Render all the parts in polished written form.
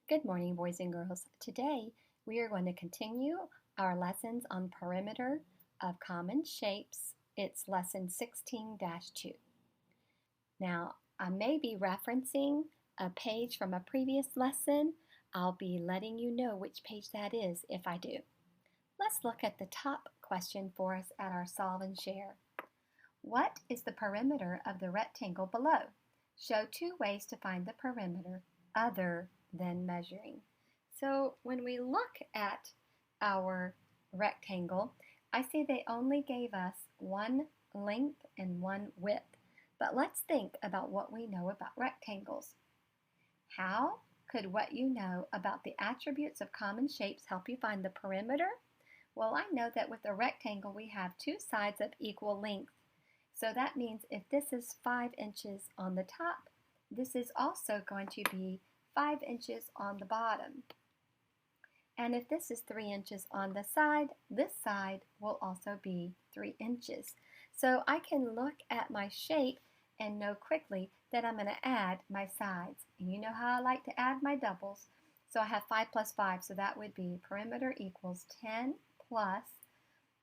Good morning, boys and girls. Today, we are going to continue our lessons on perimeter of common shapes. It's lesson 16-2. Now, I may be referencing a page from a previous lesson. I'll be letting you know which page that is if I do. Let's look at the top question for us at our Solve and Share. What is the perimeter of the rectangle below? Show two ways to find the perimeter other than measuring. So when we look at our rectangle, I see they only gave us one length and one width. But let's think about what we know about rectangles. How could what you know about the attributes of common shapes help you find the perimeter? Well, I know that with a rectangle we have two sides of equal length. So that means if this is 5 inches on the top, this is also going to be 5 inches on the bottom. And if this is 3 inches on the side, this side will also be 3 inches. So I can look at my shape and know quickly that I'm going to add my sides. And you know how I like to add my doubles. So I have 5 plus 5, so that would be perimeter equals 10 plus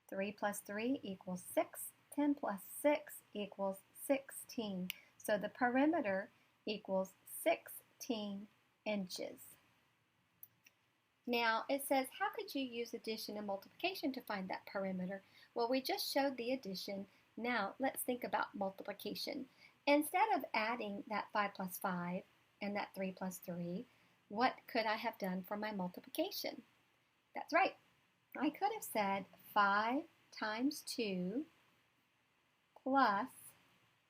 3 plus 3 equals 6. 10 plus 6 equals 16. So the perimeter equals 16 inches. Now it says, how could you use addition and multiplication to find that perimeter? Well, we just showed the addition. Now let's think about multiplication. Instead of adding that 5 plus 5 and that 3 plus 3, what could I have done for my multiplication? That's right. I could have said 5 times 2 plus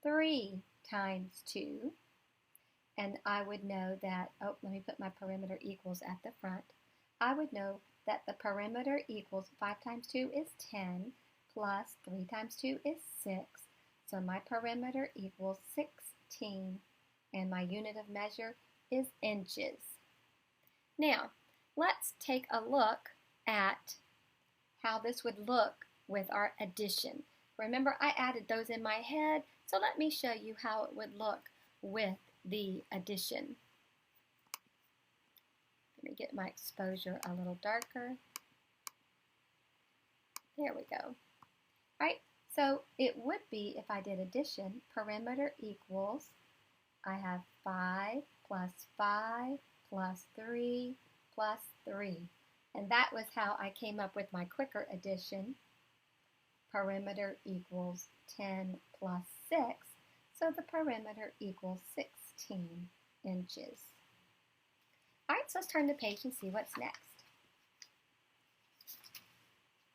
3 times 2. And I would know that, let me put my perimeter equals at the front. I would know that the perimeter equals 5 times 2 is 10, plus 3 times 2 is 6. So my perimeter equals 16, and my unit of measure is inches. Now, let's take a look at how this would look with our addition. Remember, I added those in my head, so let me show you how it would look with the addition. Let me get my exposure a little darker. There we go. All right, so it would be, if I did addition, perimeter equals, I have 5 plus 5 plus 3 plus 3. And that was how I came up with my quicker addition. Perimeter equals 10 plus 6, so the perimeter equals 16 inches. All right, so let's turn the page and see what's next.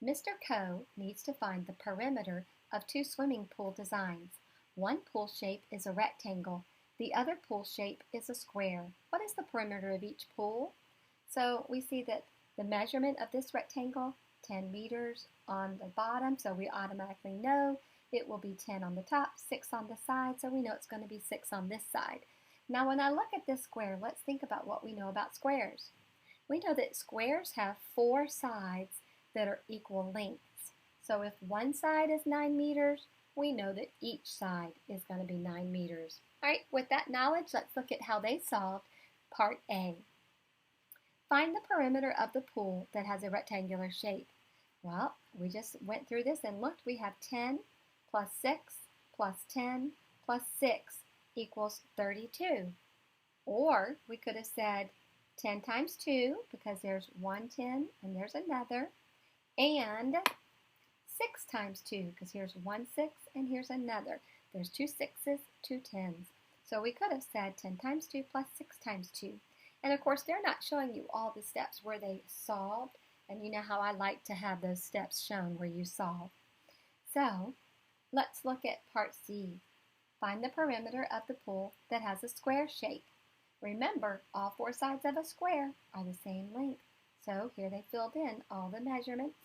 Mr. Coe needs to find the perimeter of two swimming pool designs. One pool shape is a rectangle. The other pool shape is a square. What is the perimeter of each pool? So we see that the measurement of this rectangle, 10 meters on the bottom, so we automatically know it will be 10 on the top, 6 on the side, so we know it's going to be 6 on this side. Now when I look at this square, let's think about what we know about squares. We know that squares have 4 sides that are equal lengths. So if one side is 9 meters, we know that each side is going to be 9 meters. All right, with that knowledge, let's look at how they solved part A. Find the perimeter of the pool that has a rectangular shape. Well, we just went through this and looked. We have 10 plus 6 plus 10 plus 6 equals 32. Or we could have said 10 times 2, because there's one 10 and there's another, and 6 times 2, because here's one 6 and here's another. There's two 6s, two 10s. So we could have said 10 times 2 plus 6 times 2. And of course, they're not showing you all the steps where they solved. And you know how I like to have those steps shown where you solve. So let's look at part C. Find the perimeter of the pool that has a square shape. Remember, all 4 sides of a square are the same length. So here they filled in all the measurements.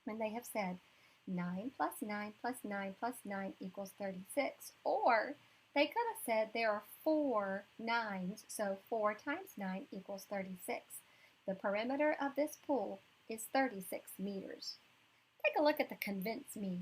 And they have said 9 plus 9 plus 9 plus 9 equals 36. Or they could have said there are 4 9s, so 4 times 9 equals 36. The perimeter of this pool is 36 meters. Take a look at the convince me.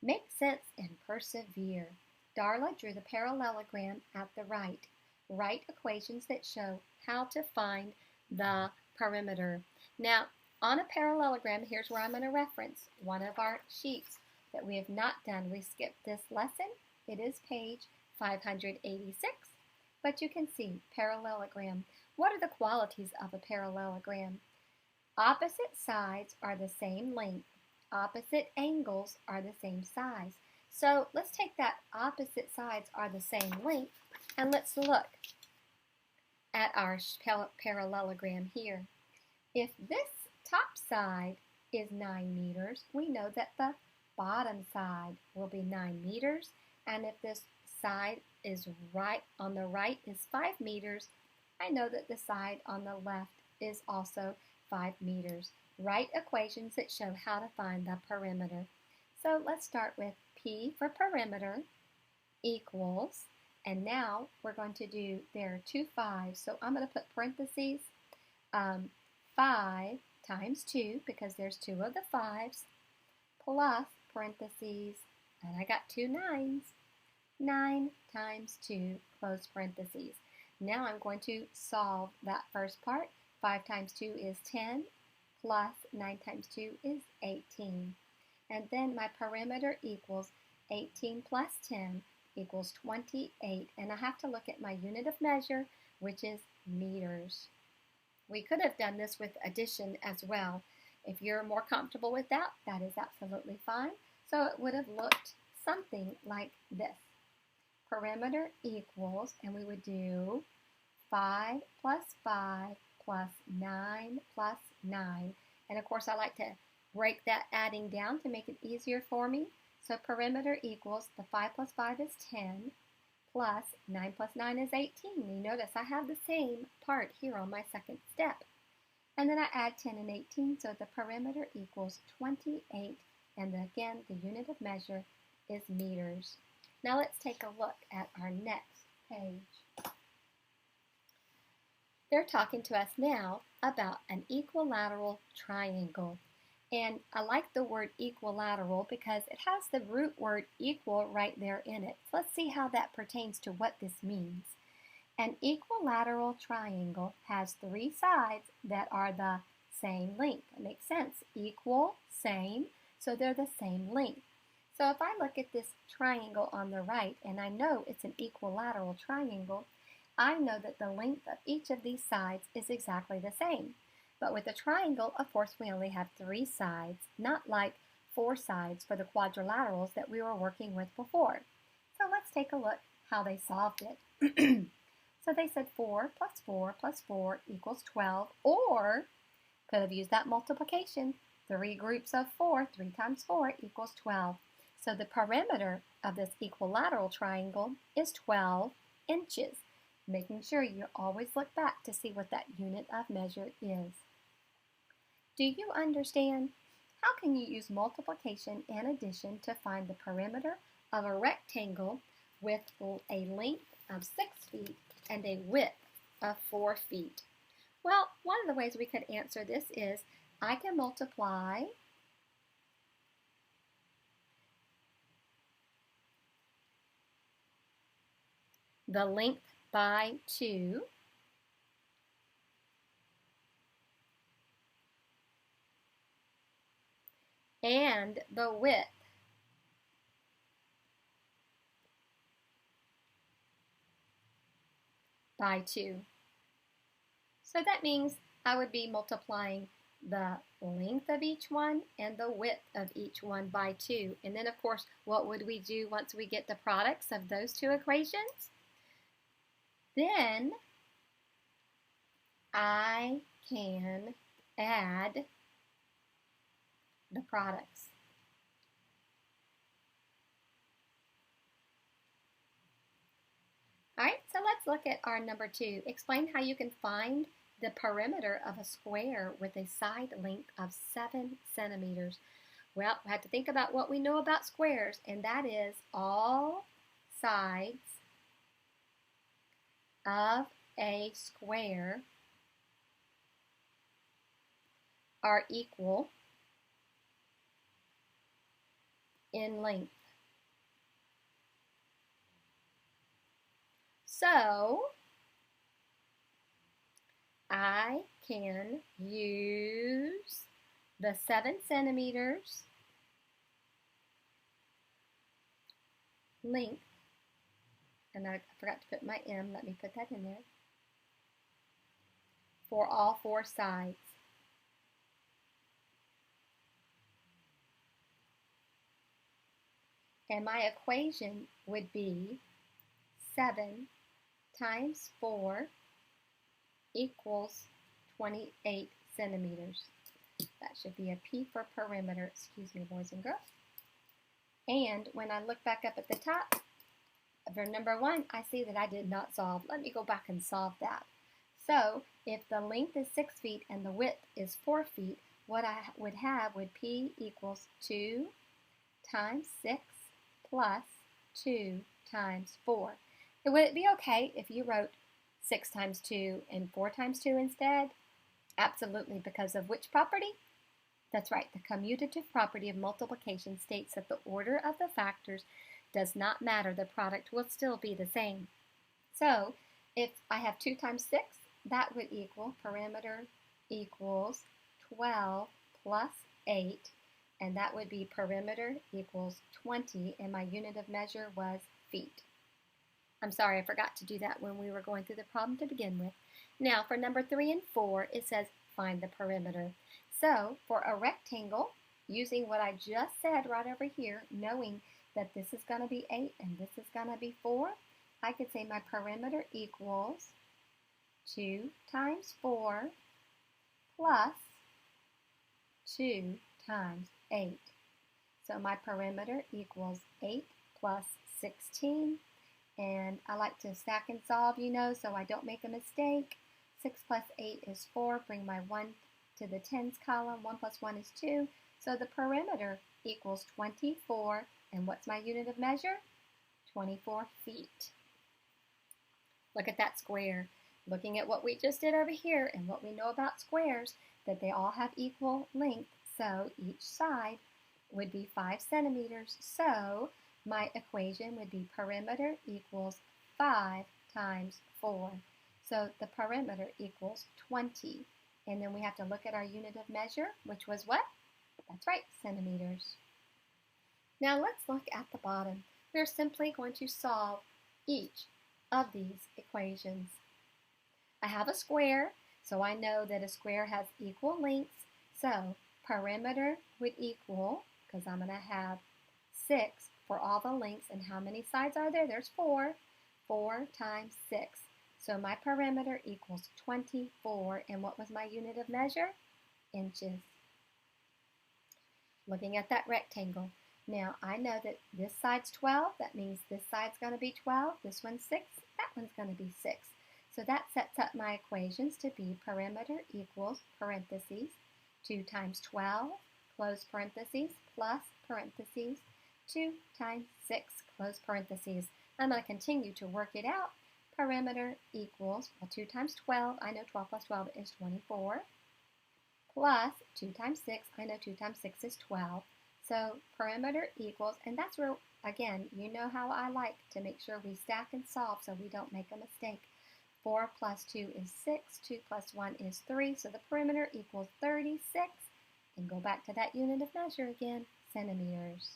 Make sense and persevere. Darla drew the parallelogram at the right. Write equations that show how to find the perimeter. Now, on a parallelogram, here's where I'm going to reference one of our sheets that we have not done. We skipped this lesson. It is page 586, but you can see parallelogram. What are the qualities of a parallelogram? Opposite sides are the same length. Opposite angles are the same size. So let's take that opposite sides are the same length and let's look at our parallelogram here. If this top side is 9 meters, we know that the bottom side will be 9 meters. And if this side is right on the right is 5 meters, I know that the side on the left is also 5 meters. Write equations that show how to find the perimeter. So let's start with P for perimeter equals, and now we're going to do, there are 2 5s, so I'm going to put parentheses, 5 times 2, because there's 2 of the 5s, plus parentheses, and I got 2 9s, 9 times 2, close parentheses. Now I'm going to solve that first part. 5 times 2 is 10, plus 9 times 2 is 18. And then my perimeter equals 18 plus 10 equals 28. And I have to look at my unit of measure, which is meters. We could have done this with addition as well. If you're more comfortable with that, that is absolutely fine. So it would have looked something like this. Perimeter equals, and we would do 5 plus 5 plus 9 plus 9. And of course I like to break that adding down to make it easier for me. So perimeter equals, the 5 plus 5 is 10, plus 9 plus 9 is 18. You notice I have the same part here on my second step. And then I add 10 and 18, so the perimeter equals 28. And again, the unit of measure is meters. Now let's take a look at our next page. They're talking to us now about an equilateral triangle. And I like the word equilateral because it has the root word equal right there in it. So let's see how that pertains to what this means. An equilateral triangle has 3 sides that are the same length. It makes sense. Equal, same, so they're the same length. So if I look at this triangle on the right and I know it's an equilateral triangle, I know that the length of each of these sides is exactly the same. But with a triangle, of course, we only have 3 sides, not like 4 sides for the quadrilaterals that we were working with before. So let's take a look how they solved it. So they said 4 plus 4 plus 4 equals 12, or could have used that multiplication. 3 groups of 4, 3 times 4 equals 12. So the perimeter of this equilateral triangle is 12 inches. Making sure you always look back to see what that unit of measure is. Do you understand? How can you use multiplication and addition to find the perimeter of a rectangle with a length of 6 feet and a width of 4 feet? Well, one of the ways we could answer this is I can multiply the length by 2, and the width by 2. So that means I would be multiplying the length of each one and the width of each one by 2. And then, of course, what would we do once we get the products of those 2 equations? Then I can add the products. All right, so let's look at our number 2. Explain how you can find the perimeter of a square with a side length of 7 centimeters. Well, we have to think about what we know about squares, and that is all sides of a square are equal in length. So I can use the 7 centimeters length, and I forgot to put my M, let me put that in there, for all 4 sides. And my equation would be 7 times 4 equals 28 centimeters. That should be a P for perimeter, excuse me, boys and girls. And when I look back up at the top, for number 1, I see that I did not solve. Let me go back and solve that. So if the length is 6 feet and the width is 4 feet, what I would have would P equals 2 times 6 plus 2 times 4. So would it be okay if you wrote 6 times 2 and 4 times 2 instead? Absolutely, because of which property? That's right, the commutative property of multiplication states that the order of the factors does not matter. The product will still be the same. So if I have 2 times 6, that would equal perimeter equals 12 plus 8, and that would be perimeter equals 20, and my unit of measure was feet. I'm sorry, I forgot to do that when we were going through the problem to begin with. Now for number 3 and 4, it says find the perimeter. So for a rectangle, using what I just said right over here, knowing that this is going to be 8 and this is going to be 4, I could say my perimeter equals 2 times 4 plus 2 times 8. So my perimeter equals 8 plus 16. And I like to stack and solve, you know, so I don't make a mistake. 6 plus 8 is 4. Bring my 1 to the tens column. 1 plus 1 is 2. So the perimeter equals 24. And what's my unit of measure? 24 feet. Look at that square. Looking at what we just did over here and what we know about squares, that they all have equal length. So each side would be 5 centimeters. So my equation would be perimeter equals 5 times 4. So the perimeter equals 20. And then we have to look at our unit of measure, which was what? That's right, centimeters. Now let's look at the bottom. We're simply going to solve each of these equations. I have a square, so I know that a square has equal lengths. So perimeter would equal, because I'm going to have 6 for all the lengths, and how many sides are there? There's 4. 4 times 6. So my perimeter equals 24, and what was my unit of measure? Inches. Looking at that rectangle. Now I know that this side's 12, that means this side's going to be 12, this one's 6, that one's going to be 6. So that sets up my equations to be perimeter equals parentheses 2 times 12, close parentheses, plus parentheses, 2 times 6, close parentheses. I'm going to continue to work it out. Perimeter equals, well, 2 times 12, I know 12 plus 12 is 24, plus 2 times 6, I know 2 times 6 is 12. So perimeter equals, and that's where, again, you know how I like to make sure we stack and solve so we don't make a mistake. 4 plus 2 is 6, 2 plus 1 is 3, so the perimeter equals 36. And go back to that unit of measure again, centimeters.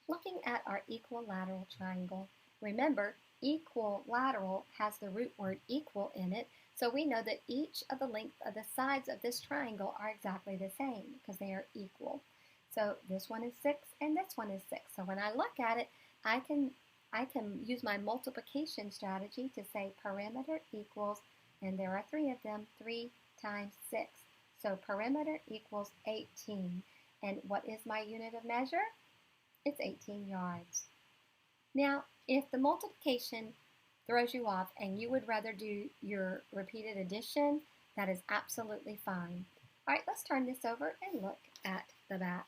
Looking at our equilateral triangle, remember, equilateral has the root word equal in it, so we know that each of the length of the sides of this triangle are exactly the same because they are equal. So this one is 6 and this one is 6. So when I look at it, I can use my multiplication strategy to say perimeter equals, and there are 3 of them, 3 times 6. So perimeter equals 18. And what is my unit of measure? It's 18 yards. Now, if the multiplication throws you off and you would rather do your repeated addition, that is absolutely fine. All right, let's turn this over and look at the back.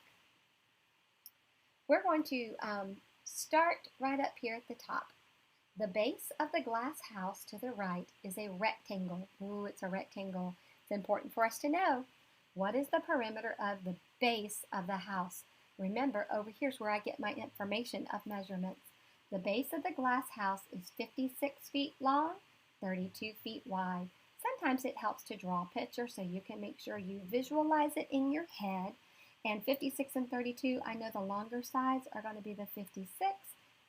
We're going to start right up here at the top. The base of the glass house to the right is a rectangle. Ooh, it's a rectangle. It's important for us to know. What is the perimeter of the base of the house? Remember, over here's where I get my information of measurements. The base of the glass house is 56 feet long, 32 feet wide. sometimes it helps to draw a picture so you can make sure you visualize it in your head. And 56 and 32, I know the longer sides are going to be the 56.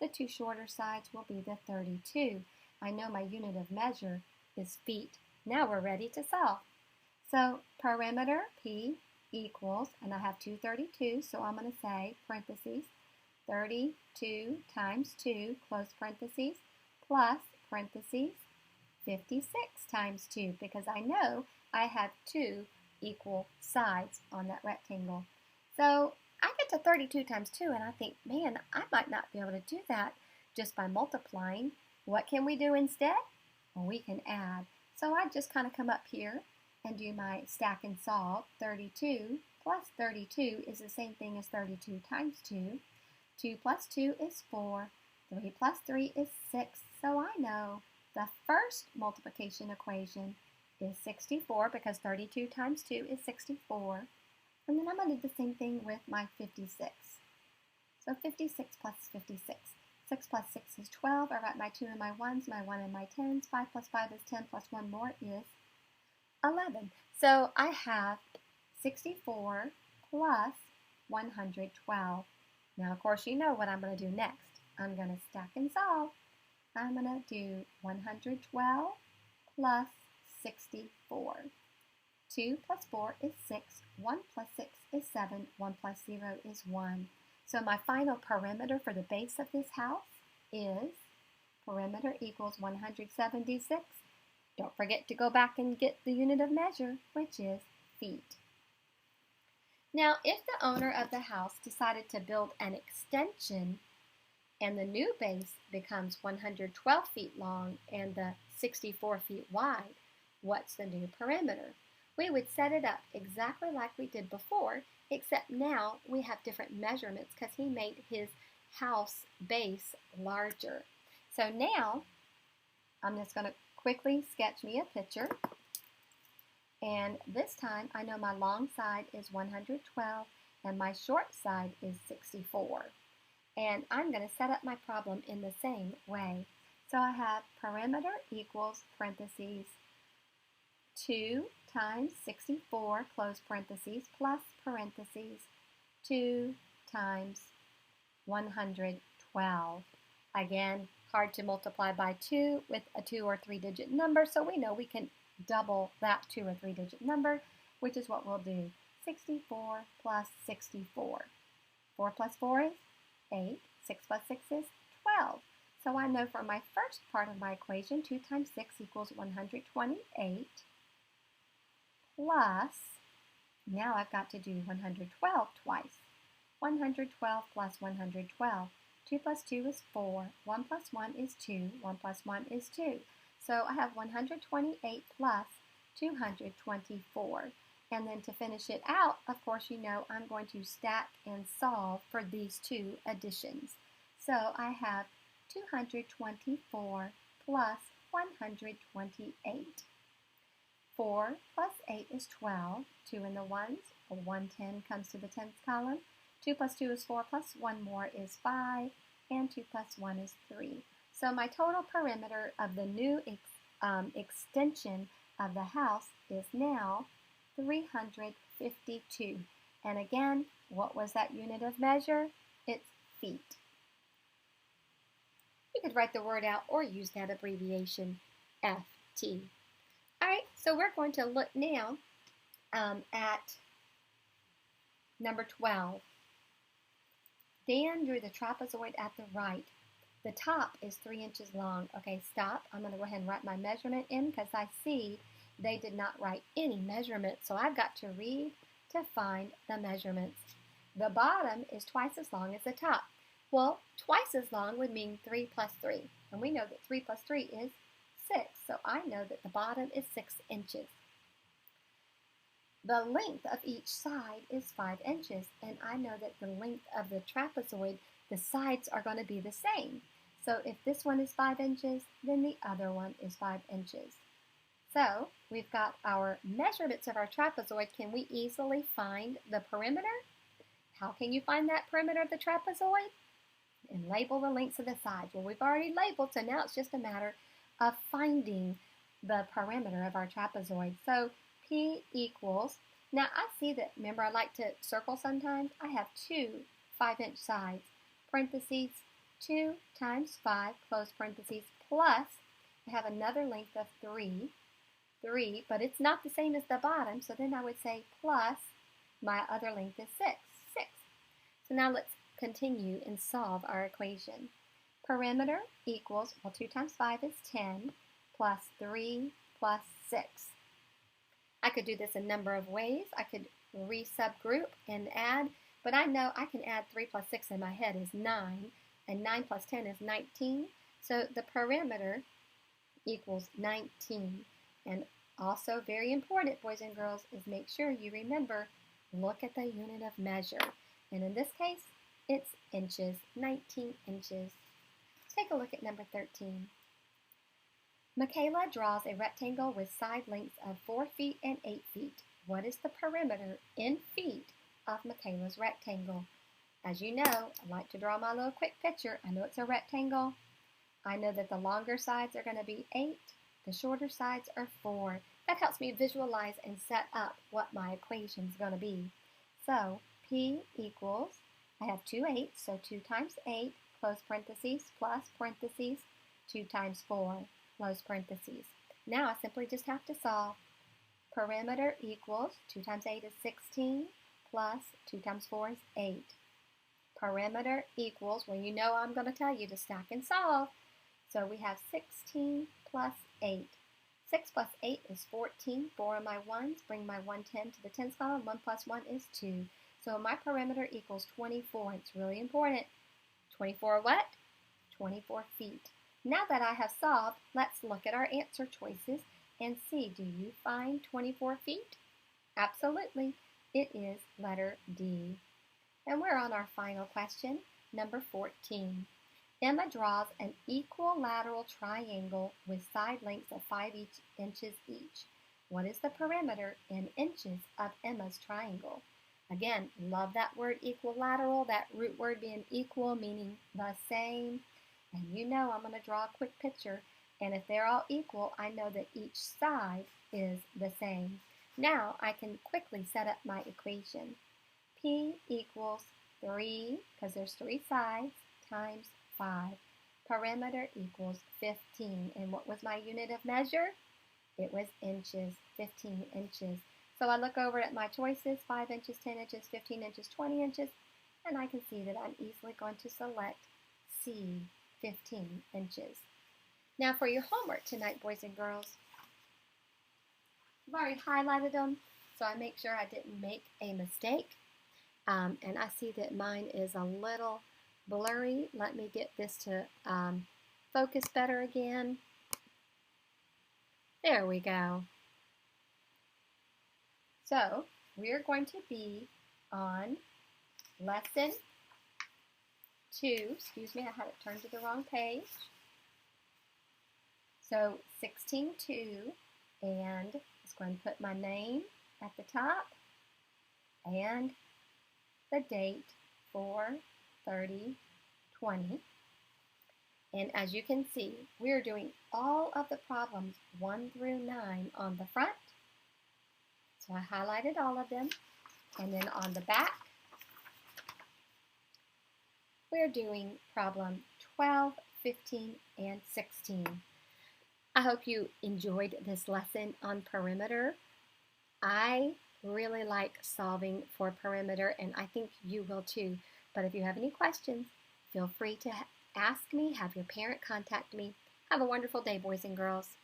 The two shorter sides will be the 32. I know my unit of measure is feet. Now we're ready to solve. So perimeter, P, equals, and I have two 32, so I'm going to say, parentheses, 32 times 2, close parentheses, plus, parentheses, 56 times 2, because I know I have two equal sides on that rectangle. So I get to 32 times 2, and I think, man, I might not be able to do that just by multiplying. What can we do instead? Well, we can add. So I just kind of come up here and do my stack and solve. 32 plus 32 is the same thing as 32 times 2. 2 plus 2 is 4. 3 plus 3 is 6. So I know the first multiplication equation is 64 because 32 times 2 is 64. And then I'm going to do the same thing with my 56. So 56 plus 56. 6 plus 6 is 12. I write my 2 and my 1s, my 1 and my 10s. 5 plus 5 is 10 plus 1 more is 11. So I have 64 plus 112. Now, of course, you know what I'm going to do next. I'm going to stack and solve. I'm going to do 112 plus 64. 2 plus 4 is 6. 1 plus 6 is 7. 1 plus 0 is 1. So my final perimeter for the base of this house is perimeter equals 176. Don't forget to go back and get the unit of measure, which is feet. Now, if the owner of the house decided to build an extension and the new base becomes 112 feet long and the 64 feet wide, what's the new perimeter? We would set it up exactly like we did before, except now we have different measurements because he made his house base larger. So now I'm just going to quickly sketch me a picture. And this time I know my long side is 112 and my short side is 64. And I'm going to set up my problem in the same way. So I have perimeter equals parentheses 2 times 64, close parentheses, plus parentheses, 2 times 112. Again, hard to multiply by 2 with a 2 or 3 digit number, so we know we can double that 2 or 3 digit number, which is what we'll do. 64 plus 64. 4 plus 4 is 8. 6 plus 6 is 12. So I know for my first part of my equation, 2 times 6 equals 128. Plus, now I've got to do 112 twice. 112 plus 112. 2 plus 2 is 4. 1 plus 1 is 2. 1 plus 1 is 2. So I have 128 plus 224. And then to finish it out, of course, you know I'm going to stack and solve for these two additions. So I have 224 plus 128. 4 plus 8 is 12. 2 in the 1s. A 110 comes to the 10th column. 2 plus 2 is 4 plus 1 more is 5. And 2 plus 1 is 3. So my total perimeter of the new extension of the house is now 352. And again, what was that unit of measure? It's feet. You could write the word out or use that abbreviation, FT. All right, so we're going to look now at number 12. Dan drew the trapezoid at the right. The top is 3 inches long. Okay, stop. I'm going to go ahead and write my measurement in because I see they did not write any measurements. So I've got to read to find the measurements. The bottom is twice as long as the top. Well, twice as long would mean 3 plus 3. And we know that 3 plus 3 is 6. So I know that the bottom is 6 inches. The length of each side is 5 inches. And I know that the length of the trapezoid, the sides are going to be the same. So if this one is 5 inches, then the other one is 5 inches. So we've got our measurements of our trapezoid. Can we easily find the perimeter? How can you find that perimeter of the trapezoid? And label the lengths of the sides. Well, we've already labeled, so now it's just a matter of finding the perimeter of our trapezoid. So P equals, now I see that, remember I like to circle sometimes, I have two 5-inch sides, parentheses, 2 times 5, close parentheses, plus I have another length of 3, but it's not the same as the bottom, so then I would say plus my other length is 6. So now let's continue and solve our equation. Perimeter equals, well, 2 times 5 is 10, plus 3 plus 6. I could do this a number of ways. I could re-subgroup and add, but I know I can add 3 plus 6 in my head is 9, and 9 plus 10 is 19. So the perimeter equals 19. And also very important, boys and girls, is make sure you remember, look at the unit of measure. And in this case, it's inches, 19 inches. Let's take a look at number 13. Michaela draws a rectangle with side lengths of 4 feet and 8 feet. What is the perimeter in feet of Michaela's rectangle? As you know, I like to draw my little quick picture. I know it's a rectangle. I know that the longer sides are going to be 8, the shorter sides are 4. That helps me visualize and set up what my equation is going to be. So P equals, I have 2 8s, so 2 times 8, close parentheses, plus parentheses, 2 times 4, close parentheses. Now I simply just have to solve. Perimeter equals 2 times 8 is 16, plus 2 times 4 is 8. Perimeter equals, well, you know I'm going to tell you to stack and solve. So we have 16 plus 8. 6 plus 8 is 14. 4 of my 1s bring my 110 to the tens column. 1 plus 1 is 2. So my perimeter equals 24. It's really important. 24 what? 24 feet. Now that I have solved, let's look at our answer choices and see, do you find 24 feet? Absolutely. It is letter D. And we're on our final question, number 14. Emma draws an equilateral triangle with side lengths of 5 inches each. What is the perimeter in inches of Emma's triangle? Again, love that word equilateral, that root word being equal, meaning the same. And you know I'm going to draw a quick picture. And if they're all equal, I know that each side is the same. Now I can quickly set up my equation. P equals 3, because there's 3 sides, times 5. Perimeter equals 15. And what was my unit of measure? It was inches, 15 inches. So I look over at my choices, 5 inches, 10 inches, 15 inches, 20 inches, and I can see that I'm easily going to select C, 15 inches. Now for your homework tonight, boys and girls, I've already highlighted them, so I make sure I didn't make a mistake. And I see that mine is a little blurry. Let me get this to focus better again. There we go. So we're going to be on lesson 2. Excuse me, I had it turned to the wrong page. So 16-2, and I'm just going to put my name at the top and the date 4/30/20. And as you can see, we're doing all of the problems 1 through 9 on the front. So I highlighted all of them. And then on the back, we're doing problem 12, 15, and 16. I hope you enjoyed this lesson on perimeter. I really like solving for perimeter, and I think you will too. But if you have any questions, feel free to ask me, have your parent contact me. Have a wonderful day, boys and girls.